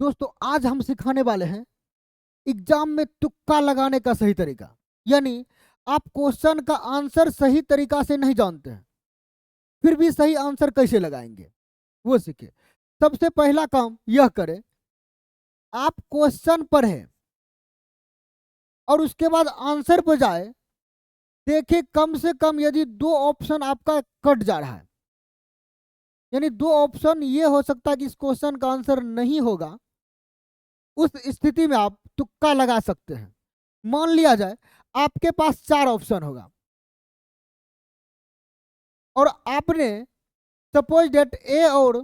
दोस्तों आज हम सिखाने वाले हैं एग्जाम में तुक्का लगाने का सही तरीका। यानी आप क्वेश्चन का आंसर सही तरीका से नहीं जानते हैं, फिर भी सही आंसर कैसे लगाएंगे वो सीखे। सबसे पहला काम यह करें, आप क्वेश्चन पढ़ें और उसके बाद आंसर पर जाए। देखें कम से कम यदि दो ऑप्शन आपका कट जा रहा है, यानी दो ऑप्शन ये हो सकता है कि इस क्वेश्चन का आंसर नहीं होगा, उस स्थिति में आप तुक्का लगा सकते हैं। मान लिया जाए आपके पास चार ऑप्शन होगा और आपने सपोज डेट ए और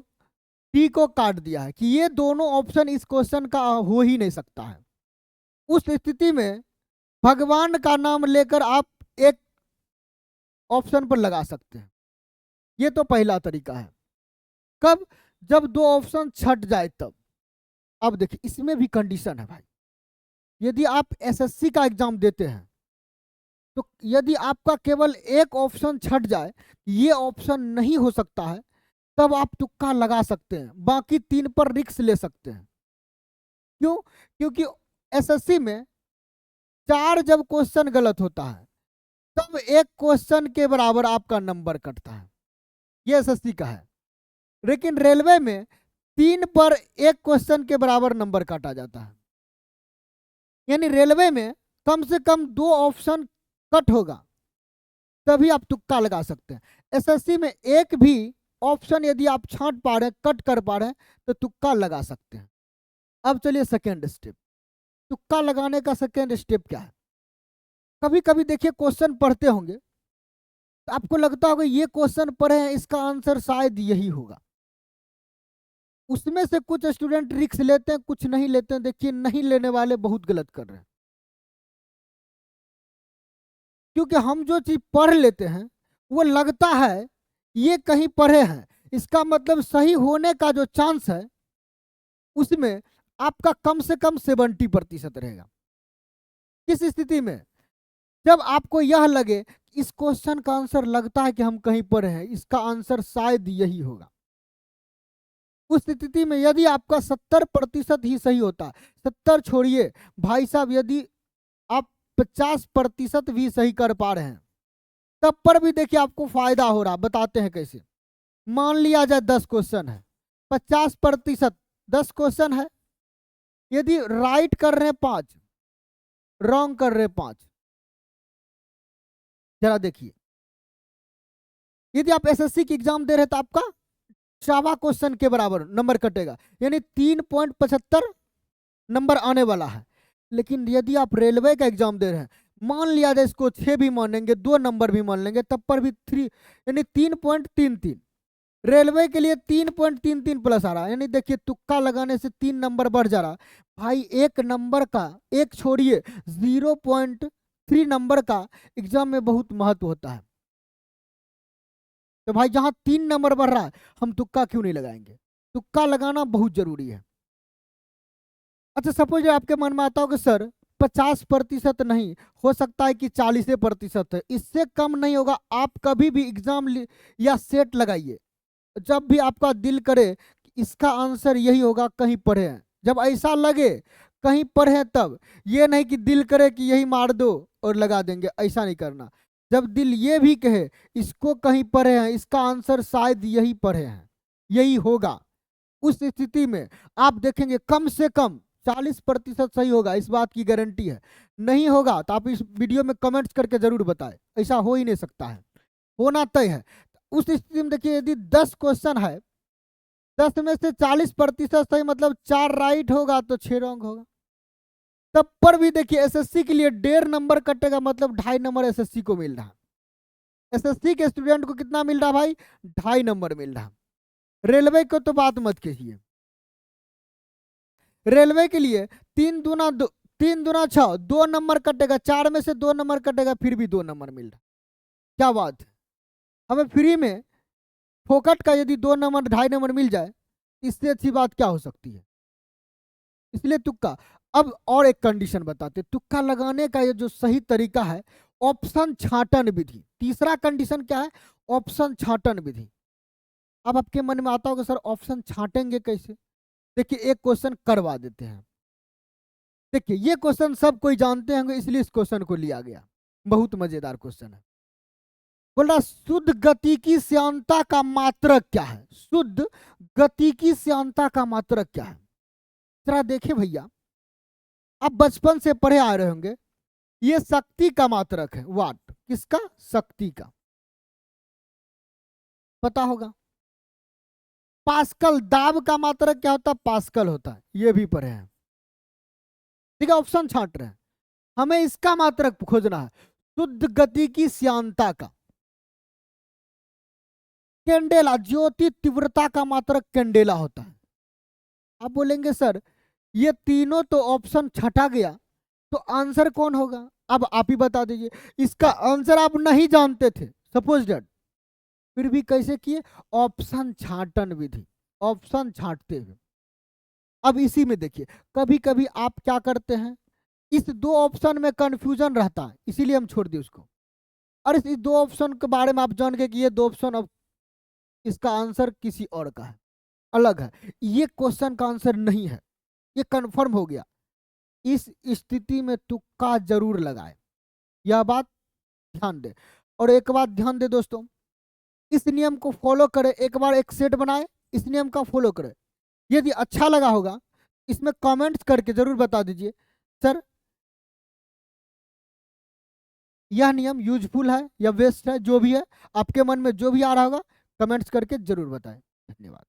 डी को काट दिया है कि ये दोनों ऑप्शन इस क्वेश्चन का हो ही नहीं सकता है। उस स्थिति में भगवान का नाम लेकर आप एक ऑप्शन पर लगा सकते हैं। ये तो पहला तरीका है। कब? जब दो ऑप्शन छट जाए तब। अब देखिए इसमें भी कंडीशन है भाई। यदि आप एसएससी का एग्जाम देते हैं तो यदि आपका केवल एक ऑप्शन छट जाए, ये ऑप्शन नहीं हो सकता है, तब आप तुक्का लगा सकते हैं, बाकी तीन पर रिस्क ले सकते हैं। क्यों? क्योंकि एसएससी में चार जब क्वेश्चन गलत होता है तब एक क्वेश्चन के बराबर आपका नंबर कटता है, ये एसएससी का है। लेकिन रेलवे में तीन पर एक क्वेश्चन के बराबर नंबर काटा जाता है। यानी रेलवे में कम से कम दो ऑप्शन कट होगा तभी आप तुक्का लगा सकते हैं। एसएससी में एक भी ऑप्शन यदि आप छांट पा रहे हैं, कट कर पा रहे हैं, तो तुक्का लगा सकते हैं। अब चलिए सेकेंड स्टेप। तुक्का लगाने का सेकेंड स्टेप क्या है? कभी कभी देखिए क्वेश्चन पढ़ते होंगे तो आपको लगता होगा ये क्वेश्चन पढ़े हैं, इसका आंसर शायद यही होगा। उसमें से कुछ स्टूडेंट रिस्क लेते हैं, कुछ नहीं लेते हैं। देखिए नहीं लेने वाले बहुत गलत कर रहे हैं, क्योंकि हम जो चीज पढ़ लेते हैं वो लगता है ये कहीं पढ़े हैं, इसका मतलब सही होने का जो चांस है उसमें आपका कम से कम 70% रहेगा। किस स्थिति में? जब आपको यह लगे इस क्वेश्चन का आंसर लगता है कि हम कहीं पढ़े हैं, इसका आंसर शायद यही होगा। उस स्थिति में यदि आपका 70% ही सही होता है, 70 छोड़िए भाई साहब, यदि आप 50% भी सही कर पा रहे हैं तब पर भी देखिए आपको फायदा हो रहा। बताते हैं कैसे। मान लिया जाए 10 क्वेश्चन है, 50%, 10 क्वेश्चन है। यदि राइट कर रहे हैं 5, रॉन्ग कर रहे हैं 5, जरा देखिए यदि आप एसएससी की एग्जाम दे रहे हैं तो आपका 4 क्वेश्चन के बराबर नंबर कटेगा, यानी 3.75 नंबर आने वाला है। लेकिन यदि आप रेलवे का एग्जाम दे रहे हैं, मान लिया जाए इसको 6 भी मानेंगे, 2 नंबर भी मान लेंगे, तब पर भी 3 यानी 3.33। रेलवे के लिए 3.33 प्लस आ रहा है, यानी देखिए तुक्का लगाने से 3 नंबर बढ़ जा रहा है भाई। एक नंबर का, एक छोड़िए 0.3 नंबर का एग्जाम में बहुत महत्व होता है। तो भाई जहां 3 नंबर बढ़ रहा है हम तुक्का क्यों नहीं लगाएंगे? तुक्का लगाना बहुत जरूरी है। अच्छा सपोज आपके मन में आता हो कि सर 50% नहीं हो सकता है कि 40% है, इससे कम नहीं होगा। आप कभी भी एग्जाम या सेट लगाइए, जब भी आपका दिल करे इसका आंसर यही होगा, कहीं पढ़े हैं, जब ऐसा लगे कहीं पढ़े हैं तब। ये नहीं कि दिल करे कि यही मार दो और लगा देंगे, ऐसा नहीं करना। जब दिल ये भी कहे इसको कहीं पढ़े हैं, इसका आंसर शायद यही पढ़े हैं, यही होगा, उस स्थिति में आप देखेंगे कम से कम 40% सही होगा, इस बात की गारंटी है। नहीं होगा तो आप इस वीडियो में कमेंट्स करके जरूर बताएं, ऐसा हो ही नहीं सकता है, होना तय है। उस स्थिति में देखिए यदि 10 क्वेश्चन है, 10 में से 40% सही मतलब 4 राइट होगा तो 6 रॉन्ग होगा। तब पर भी देखिए एसएससी के लिए 1.5 नंबर कटेगा, मतलब 2.5 नंबर एसएससी को मिल रहा। एसएससी के स्टूडेंट को कितना मिल रहा भाई? 2.5 नंबर मिल रहा। रेलवे को तो बात मत कीजिए। रेलवे के लिए 3 दूना 6, 2 नंबर कटेगा, 4 में से 2 नंबर कटेगा, फिर भी 2 नंबर मिल रहा। क्या बात है! हमें फ्री में फोकट का यदि 2 नंबर 2.5 नंबर मिल जाए, इससे अच्छी बात क्या हो सकती है? इसलिए तुक्का। अब और एक कंडीशन बताते, तुक्का लगाने का ये जो सही तरीका है, ऑप्शन छांटन विधि। तीसरा कंडीशन क्या है? ऑप्शन छांटन विधि। अब आपके मन में आता होगा सर ऑप्शन छांटेंगे कैसे? देखिए एक क्वेश्चन करवा देते हैं। देखिए ये क्वेश्चन सब कोई जानते होंगे, इसलिए इस क्वेश्चन को लिया गया। बहुत मजेदार क्वेश्चन है। बोल रहा शुद्ध गति की श्यानता का मात्रक क्या है? शुद्ध गति की श्यानता का मात्रक क्या है? जरा देखिए भैया, आप बचपन से पढ़े आ रहे होंगे, ये शक्ति का मात्रक है। वाट, किसका? शक्ति का, पता होगा। पास्कल, दाब का मात्रक क्या होता है? पास्कल होता है, ये भी पढ़े हैं। ठीक है, ऑप्शन छांट रहे हैं, हमें इसका मात्रक खोजना है, शुद्ध गति की श्यानता का। कैंडेला, ज्योति तीव्रता का मात्रक कैंडेला होता है। आप बोलेंगे सर ये तीनों तो ऑप्शन छटा गया, तो आंसर कौन होगा? अब आप ही बता दीजिए। इसका आंसर आप नहीं जानते थे, सपोज दैट, फिर भी कैसे किए? ऑप्शन छांटन विधि, ऑप्शन छांटते हुए। अब इसी में देखिए, कभी कभी आप क्या करते हैं, इस दो ऑप्शन में कंफ्यूजन रहता है, इसीलिए हम छोड़ दिए उसको। और इस दो ऑप्शन के बारे में आप जान गए कि ये दो ऑप्शन, अब इसका आंसर किसी और का है, अलग है, ये क्वेश्चन का आंसर नहीं है, ये कंफर्म हो गया। इस स्थिति में तुक्का जरूर लगाए, यह बात ध्यान दे। और एक बात ध्यान दे दोस्तों, इस नियम को फॉलो करें, एक बार एक सेट बनाए, इस नियम का फॉलो करें। यदि अच्छा लगा होगा इसमें कमेंट्स करके जरूर बता दीजिए सर यह नियम यूजफुल है या वेस्ट है, जो भी है आपके मन में जो भी आ रहा होगा कमेंट्स करके जरूर बताएं। धन्यवाद।